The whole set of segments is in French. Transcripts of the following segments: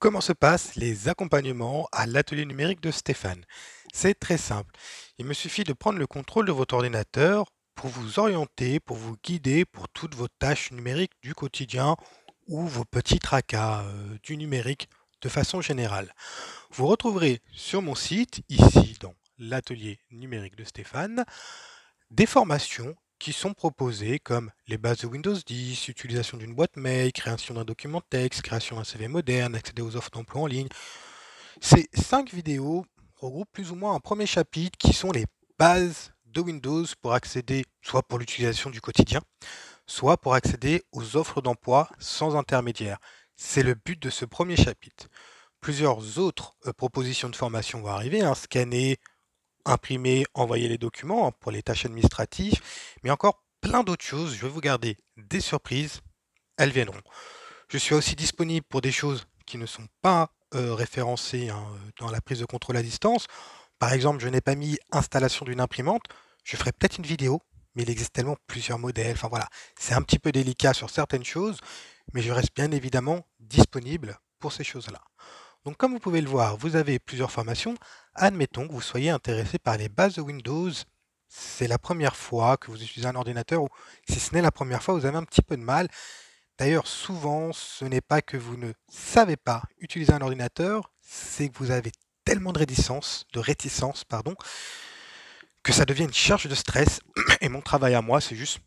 Comment se passent les accompagnements à l'atelier numérique de Stéphane? C'est très simple. Il me suffit de prendre le contrôle de votre ordinateur pour vous orienter, pour vous guider pour toutes vos tâches numériques du quotidien ou vos petits tracas du numérique de façon générale. Vous retrouverez sur mon site, ici dans l'atelier numérique de Stéphane, des formations qui sont proposées comme les bases de Windows 10, utilisation d'une boîte mail, création d'un document texte, création d'un CV moderne, accéder aux offres d'emploi en ligne. Ces 5 vidéos regroupent plus ou moins un premier chapitre qui sont les bases de Windows pour accéder soit pour l'utilisation du quotidien, soit pour accéder aux offres d'emploi sans intermédiaire. C'est le but de ce premier chapitre. Plusieurs autres propositions de formation vont arriver, scanner, imprimer, envoyer les documents pour les tâches administratives, mais encore plein d'autres choses. Je vais vous garder des surprises, elles viendront. Je suis aussi disponible pour des choses qui ne sont pas référencées dans la prise de contrôle à distance. Par exemple, je n'ai pas mis installation d'une imprimante. Je ferai peut-être une vidéo, mais il existe tellement plusieurs modèles. Enfin voilà, c'est un petit peu délicat sur certaines choses, mais je reste bien évidemment disponible pour ces choses-là. Donc comme vous pouvez le voir, vous avez plusieurs formations. Admettons que vous soyez intéressé par les bases de Windows. C'est la première fois que vous utilisez un ordinateur, ou si ce n'est la première fois, vous avez un petit peu de mal. D'ailleurs, souvent, ce n'est pas que vous ne savez pas utiliser un ordinateur, c'est que vous avez tellement de réticence, pardon, que ça devient une charge de stress. Et mon travail à moi, c'est juste,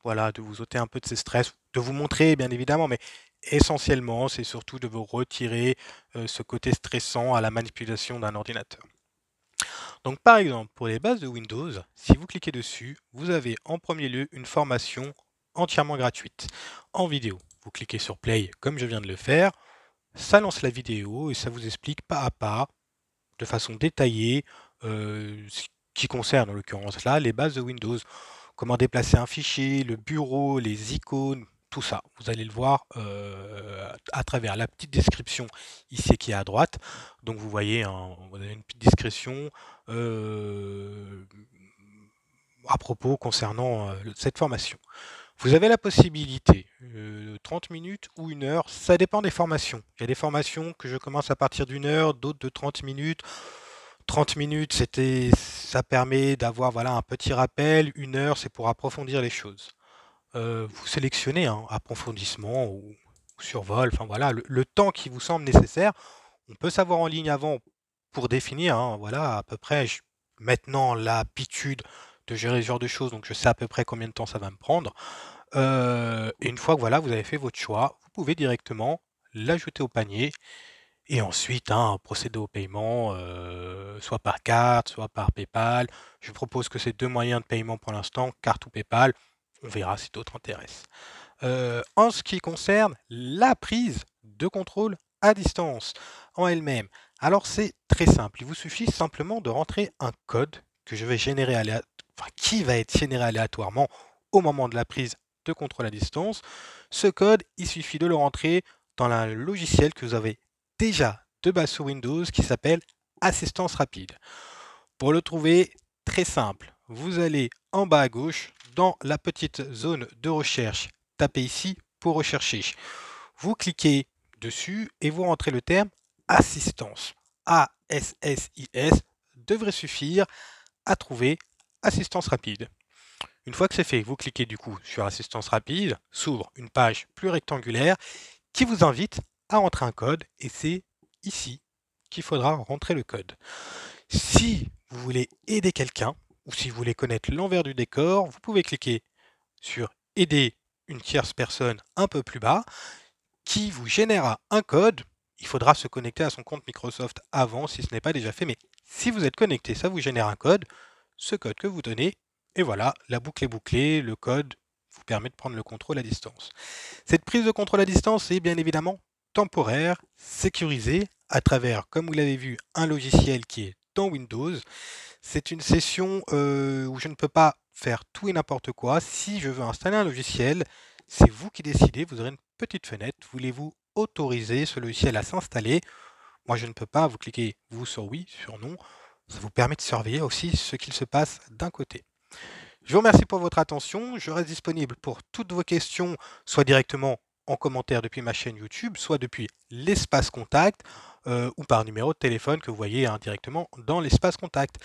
voilà, de vous ôter un peu de ces stress, de vous montrer, bien évidemment, mais essentiellement, c'est surtout de vous retirer ce côté stressant à la manipulation d'un ordinateur. Donc, par exemple, pour les bases de Windows, si vous cliquez dessus, vous avez en premier lieu une formation entièrement gratuite en vidéo. Vous cliquez sur Play comme je viens de le faire, ça lance la vidéo et ça vous explique pas à pas, de façon détaillée, ce qui concerne en l'occurrence là les bases de Windows. Comment déplacer un fichier, le bureau, les icônes, tout ça. Vous allez le voir à travers la petite description ici qui est à droite. Donc vous voyez, vous avez une petite description à propos concernant cette formation. Vous avez la possibilité, 30 minutes ou 1 heure, ça dépend des formations. Il y a des formations que je commence à partir d'1 heure, d'autres de 30 minutes. 30 minutes, ça permet d'avoir voilà, un petit rappel. 1 heure, c'est pour approfondir les choses. Vous sélectionnez approfondissement ou survol, enfin voilà, le temps qui vous semble nécessaire. On peut savoir en ligne avant pour définir, voilà, à peu près, maintenant l'habitude de gérer ce genre de choses, donc je sais à peu près combien de temps ça va me prendre. Et une fois que voilà, vous avez fait votre choix, vous pouvez directement l'ajouter au panier et ensuite procéder au paiement, soit par carte, soit par PayPal. Je propose que ces deux moyens de paiement pour l'instant, carte ou PayPal. On verra si d'autres intéressent. En ce qui concerne la prise de contrôle à distance en elle-même, alors c'est très simple. Il vous suffit simplement de rentrer un code que je vais générer qui va être généré aléatoirement au moment de la prise de contrôle à distance. Ce code, il suffit de le rentrer dans le logiciel que vous avez déjà de base sur Windows qui s'appelle Assistance rapide. Pour le trouver, très simple. Vous allez en bas à gauche dans la petite zone de recherche. Tapez ici pour rechercher. Vous cliquez dessus et vous rentrez le terme assistance. ASSIS devrait suffire à trouver assistance rapide. Une fois que c'est fait, vous cliquez du coup sur assistance rapide, s'ouvre une page plus rectangulaire qui vous invite à rentrer un code et c'est ici qu'il faudra rentrer le code. Si vous voulez aider quelqu'un ou si vous voulez connaître l'envers du décor, vous pouvez cliquer sur aider une tierce personne un peu plus bas qui vous générera un code. Il faudra se connecter à son compte Microsoft avant si ce n'est pas déjà fait, mais si vous êtes connecté, ça vous génère un code, ce code que vous donnez, et voilà, la boucle est bouclée, le code vous permet de prendre le contrôle à distance. Cette prise de contrôle à distance est bien évidemment temporaire, sécurisée, à travers, comme vous l'avez vu, un logiciel qui est dans Windows. C'est une session où je ne peux pas faire tout et n'importe quoi. Si je veux installer un logiciel, c'est vous qui décidez, vous aurez une petite fenêtre. Voulez-vous autoriser ce logiciel à s'installer? Moi, je ne peux pas. Vous cliquez vous sur oui, sur non. Ça vous permet de surveiller aussi ce qu'il se passe d'un côté. Je vous remercie pour votre attention. Je reste disponible pour toutes vos questions, soit directement en commentaire depuis ma chaîne YouTube, soit depuis l'espace contact ou par numéro de téléphone que vous voyez directement dans l'espace contact.